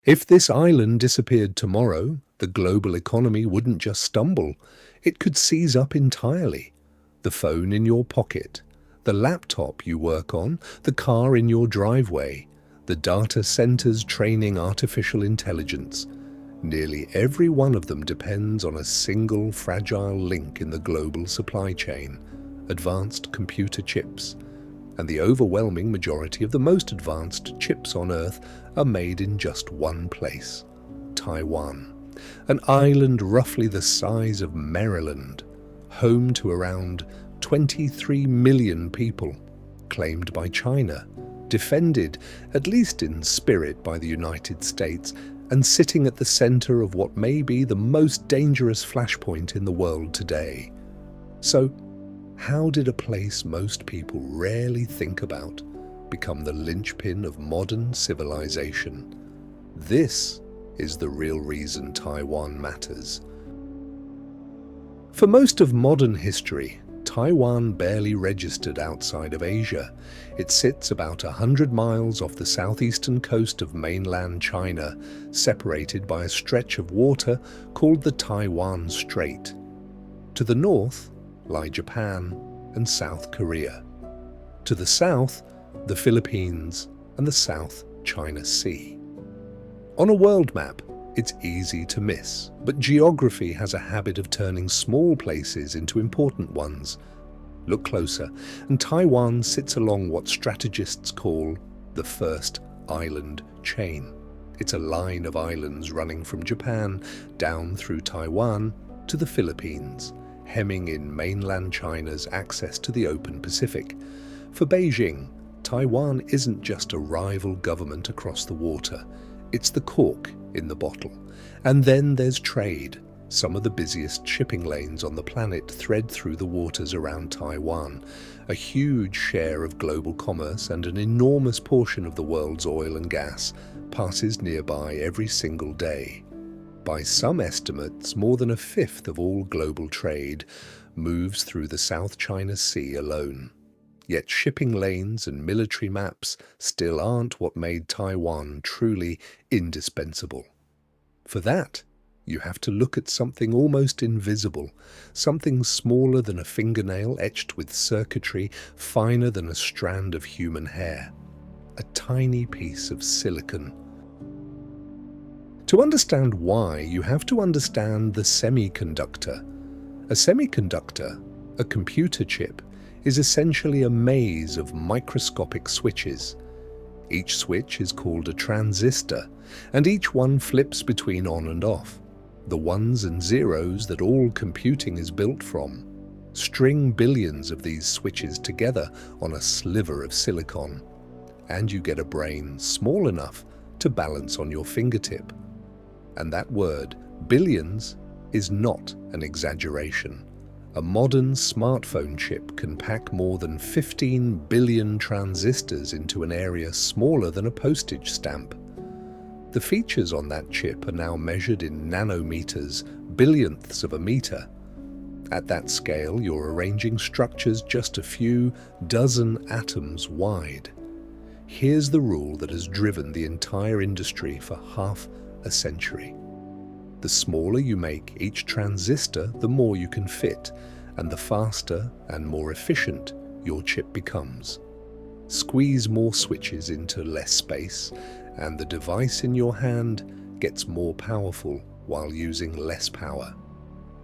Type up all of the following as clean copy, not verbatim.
If this island disappeared tomorrow, the global economy wouldn't just stumble, it could seize up entirely. The phone in your pocket, the laptop you work on, the car in your driveway, the data centers training artificial intelligence. Nearly every one of them depends on a single fragile link in the global supply chain, advanced computer chips. And the overwhelming majority of the most advanced chips on Earth are made in just one place, Taiwan, an island roughly the size of Maryland, home to around 23 million people, claimed by China, defended, at least in spirit, by the United States, and sitting at the center of what may be the most dangerous flashpoint in the world today. So, how did a place most people rarely think about become the linchpin of modern civilization? This is the real reason Taiwan matters. For most of modern history, Taiwan barely registered outside of Asia. It sits about 100 miles off the southeastern coast of mainland China, separated by a stretch of water called the Taiwan Strait. To the north lie Japan and South Korea. To the south, the Philippines and the South China Sea. On a world map, it's easy to miss, but geography has a habit of turning small places into important ones. Look closer, and Taiwan sits along what strategists call the first island chain. It's a line of islands running from Japan down through Taiwan to the Philippines, hemming in mainland China's access to the open Pacific. For Beijing, Taiwan isn't just a rival government across the water, it's the cork in the bottle. And then there's trade. Some of the busiest shipping lanes on the planet thread through the waters around Taiwan, a huge share of global commerce and an enormous portion of the world's oil and gas passes nearby every single day. By some estimates, more than a fifth of all global trade moves through the South China Sea alone. Yet shipping lanes and military maps still aren't what made Taiwan truly indispensable. For that, you have to look at something almost invisible, something smaller than a fingernail etched with circuitry finer than a strand of human hair. A tiny piece of silicon. To understand why, you have to understand the semiconductor. A semiconductor, a computer chip, is essentially a maze of microscopic switches. Each switch is called a transistor, and each one flips between on and off, the ones and zeros that all computing is built from. String billions of these switches together on a sliver of silicon, and you get a brain small enough to balance on your fingertip. And that word, billions, is not an exaggeration. A modern smartphone chip can pack more than 15 billion transistors into an area smaller than a postage stamp. The features on that chip are now measured in nanometers, billionths of a meter. At that scale, you're arranging structures just a few dozen atoms wide. Here's the rule that has driven the entire industry for half a century. The smaller you make each transistor, the more you can fit, and the faster and more efficient your chip becomes. Squeeze more switches into less space, and the device in your hand gets more powerful while using less power.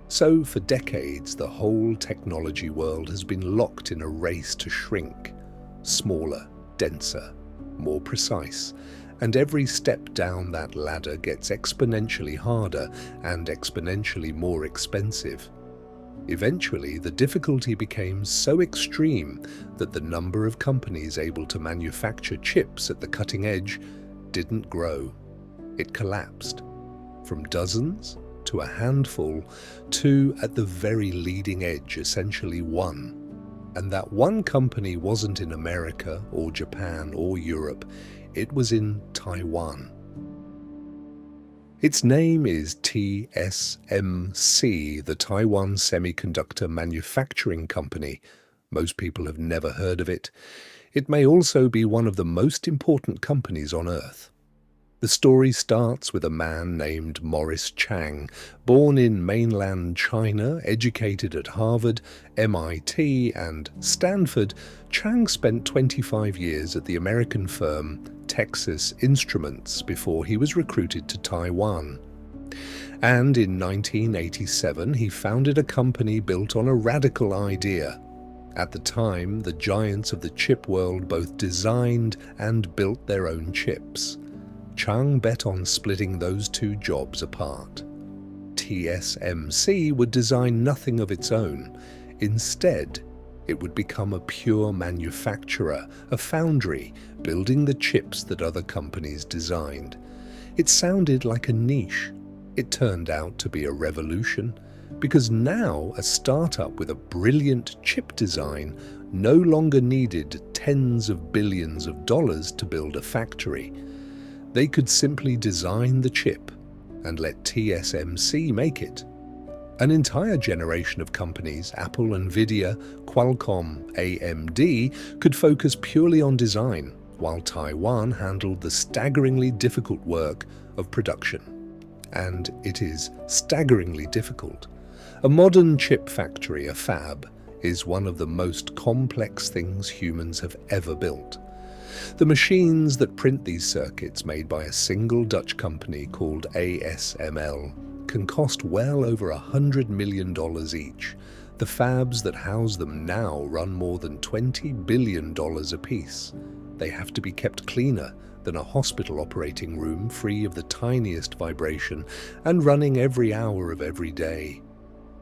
So, for decades, the whole technology world has been locked in a race to shrink, smaller, denser, more precise, and every step down that ladder gets exponentially harder and exponentially more expensive. Eventually, the difficulty became so extreme that the number of companies able to manufacture chips at the cutting edge didn't grow. It collapsed. From dozens to a handful to, at the very leading edge, essentially one. And that one company wasn't in America or Japan or Europe. It was in Taiwan. Its name is TSMC, the Taiwan Semiconductor Manufacturing Company. Most people have never heard of it. It may also be one of the most important companies on Earth. The story starts with a man named Morris Chang, born in mainland China, educated at Harvard, MIT, and Stanford. Chang spent 25 years at the American firm Texas Instruments before he was recruited to Taiwan. And in 1987, he founded a company built on a radical idea. At the time, the giants of the chip world both designed and built their own chips. Chang bet on splitting those two jobs apart. TSMC would design nothing of its own. Instead, it would become a pure manufacturer, a foundry, building the chips that other companies designed. It sounded like a niche. It turned out to be a revolution, because now a startup with a brilliant chip design no longer needed tens of billions of dollars to build a factory. They could simply design the chip and let TSMC make it. An entire generation of companies, Apple, Nvidia, Qualcomm, AMD, could focus purely on design, while Taiwan handled the staggeringly difficult work of production. And it is staggeringly difficult. A modern chip factory, a fab, is one of the most complex things humans have ever built. The machines that print these circuits, made by a single Dutch company called ASML, can cost well over $100 million each. The fabs that house them now run more than $20 billion apiece. They have to be kept cleaner than a hospital operating room, free of the tiniest vibration and running every hour of every day.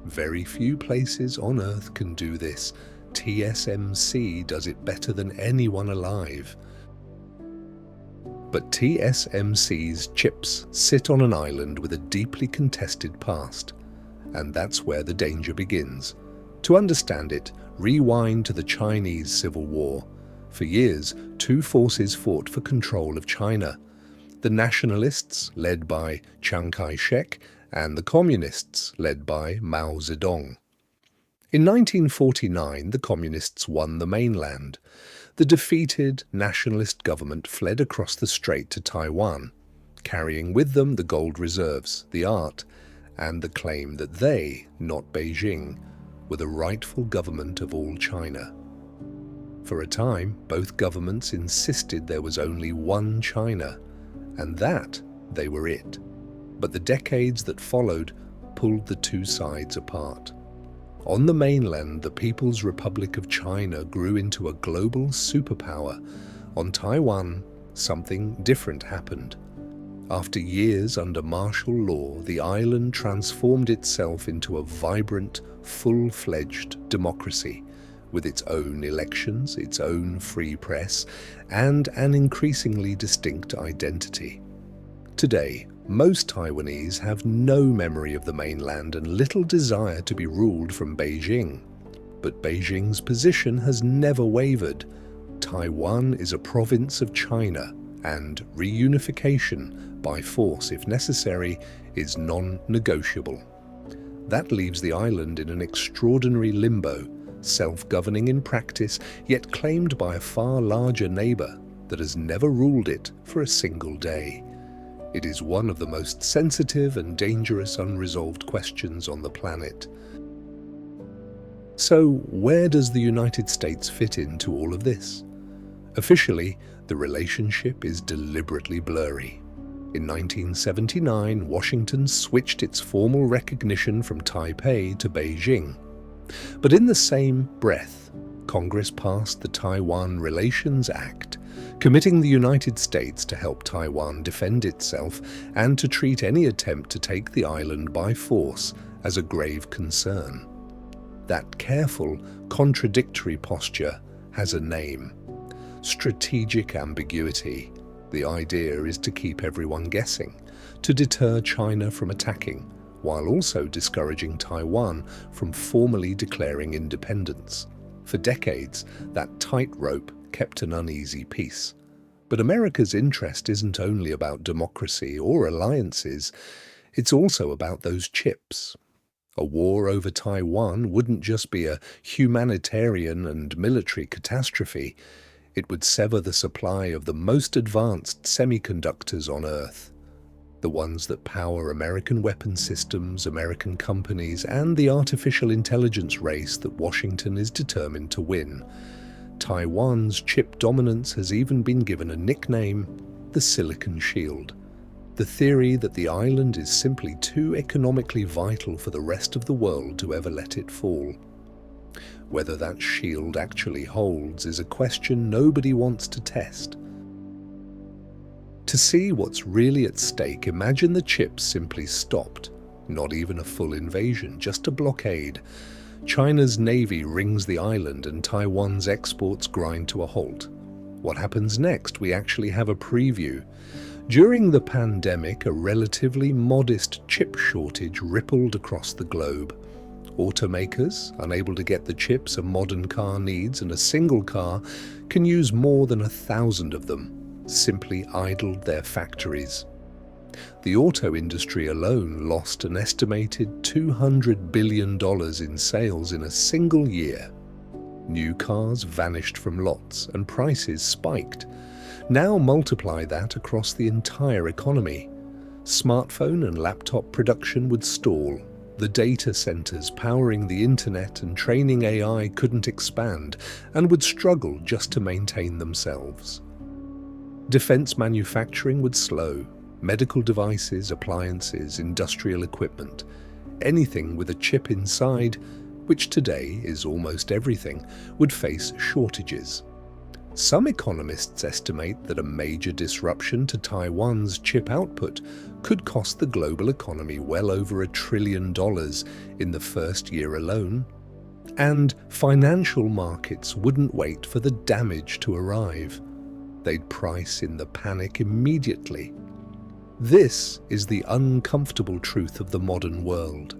Very few places on Earth can do this. TSMC does it better than anyone alive. But TSMC's chips sit on an island with a deeply contested past, and that's where the danger begins. To understand it, rewind to the Chinese Civil War. For years, two forces fought for control of China: the nationalists, led by Chiang Kai-shek, and the communists, led by Mao Zedong. In 1949, the communists won the mainland. The defeated nationalist government fled across the strait to Taiwan, carrying with them the gold reserves, the art, and the claim that they, not Beijing, were the rightful government of all China. For a time, both governments insisted there was only one China, and that they were it. But the decades that followed pulled the two sides apart. On the mainland, the People's Republic of China grew into a global superpower. On Taiwan, something different happened. After years under martial law, the island transformed itself into a vibrant, full-fledged democracy, with its own elections, its own free press, and an increasingly distinct identity. Today, most Taiwanese have no memory of the mainland and little desire to be ruled from Beijing. But Beijing's position has never wavered. Taiwan is a province of China, and reunification, by force if necessary, is non-negotiable. That leaves the island in an extraordinary limbo, self-governing in practice, yet claimed by a far larger neighbour that has never ruled it for a single day. It is one of the most sensitive and dangerous unresolved questions on the planet. So, where does the United States fit into all of this? Officially, the relationship is deliberately blurry. In 1979, Washington switched its formal recognition from Taipei to Beijing. But in the same breath, Congress passed the Taiwan Relations Act, committing the United States to help Taiwan defend itself and to treat any attempt to take the island by force as a grave concern. That careful, contradictory posture has a name: strategic ambiguity. The idea is to keep everyone guessing, to deter China from attacking, while also discouraging Taiwan from formally declaring independence. For decades, that tightrope kept an uneasy peace. But America's interest isn't only about democracy or alliances, it's also about those chips. A war over Taiwan wouldn't just be a humanitarian and military catastrophe, It would sever the supply of the most advanced semiconductors on Earth, the ones that power American weapon systems, American companies, and the artificial intelligence race that Washington is determined to win. Taiwan's chip dominance has even been given a nickname, the Silicon Shield. The theory that the island is simply too economically vital for the rest of the world to ever let it fall. Whether that shield actually holds is a question nobody wants to test. To see what's really at stake, imagine the chips simply stopped. Not even a full invasion, just a blockade. China's navy rings the island and Taiwan's exports grind to a halt. What happens next? We actually have a preview. During the pandemic, a relatively modest chip shortage rippled across the globe. Automakers, unable to get the chips a modern car needs, and a single car can use more than 1,000 of them, simply idled their factories. The auto industry alone lost an estimated $200 billion in sales in a single year. New cars vanished from lots and prices spiked. Now multiply that across the entire economy. Smartphone and laptop production would stall. The data centers powering the internet and training AI couldn't expand and would struggle just to maintain themselves. Defense manufacturing would slow. Medical devices, appliances, industrial equipment, anything with a chip inside, which today is almost everything, would face shortages. Some economists estimate that a major disruption to Taiwan's chip output could cost the global economy well over $1 trillion in the first year alone. And financial markets wouldn't wait for the damage to arrive. They'd price in the panic immediately. This is the uncomfortable truth of the modern world.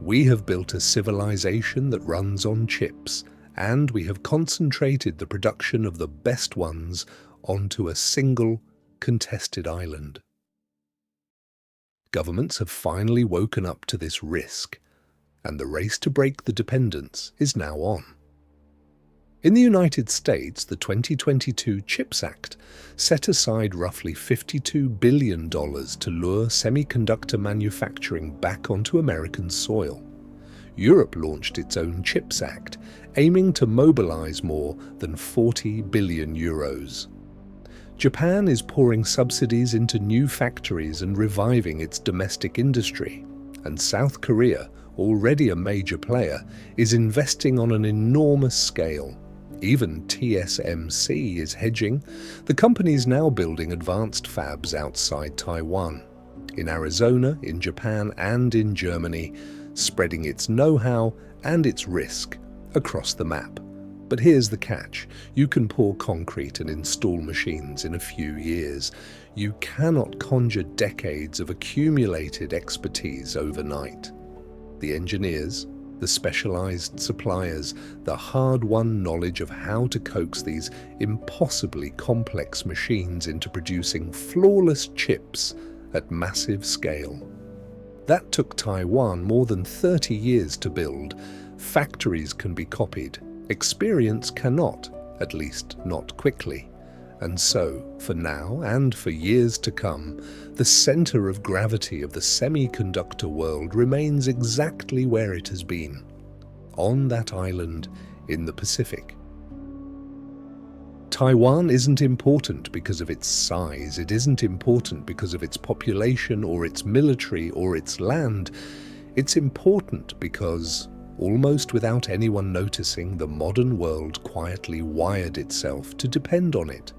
We have built a civilization that runs on chips, and we have concentrated the production of the best ones onto a single, contested island. Governments have finally woken up to this risk, and the race to break the dependence is now on. In the United States, the 2022 CHIPS Act set aside roughly $52 billion to lure semiconductor manufacturing back onto American soil. Europe launched its own CHIPS Act, aiming to mobilize more than 40 billion euros. Japan is pouring subsidies into new factories and reviving its domestic industry. And South Korea, already a major player, is investing on an enormous scale. Even TSMC is hedging. The company is now building advanced fabs outside Taiwan, in Arizona, in Japan, and in Germany, spreading its know-how and its risk across the map. But here's the catch. You can pour concrete and install machines in a few years. You cannot conjure decades of accumulated expertise overnight. The engineers, the specialized suppliers, the hard-won knowledge of how to coax these impossibly complex machines into producing flawless chips at massive scale. That took Taiwan more than 30 years to build. Factories can be copied. Experience cannot, at least not quickly. And so, for now and for years to come, the center of gravity of the semiconductor world remains exactly where it has been, on that island in the Pacific. Taiwan isn't important because of its size. It isn't important because of its population or its military or its land. It's important because, almost without anyone noticing, the modern world quietly wired itself to depend on it.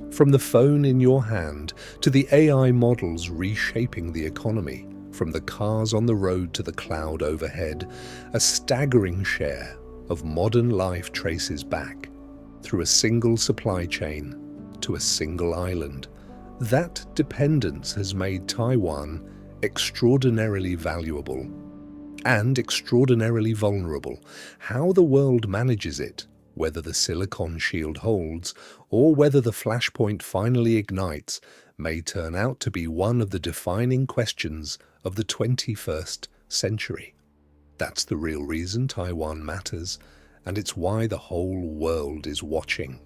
From the phone in your hand to the AI models reshaping the economy, from the cars on the road to the cloud overhead, a staggering share of modern life traces back through a single supply chain to a single island. That dependence has made Taiwan extraordinarily valuable and extraordinarily vulnerable. How the world manages it, whether the silicon shield holds or whether the flashpoint finally ignites, may turn out to be one of the defining questions of the 21st century. That's the real reason Taiwan matters, and it's why the whole world is watching.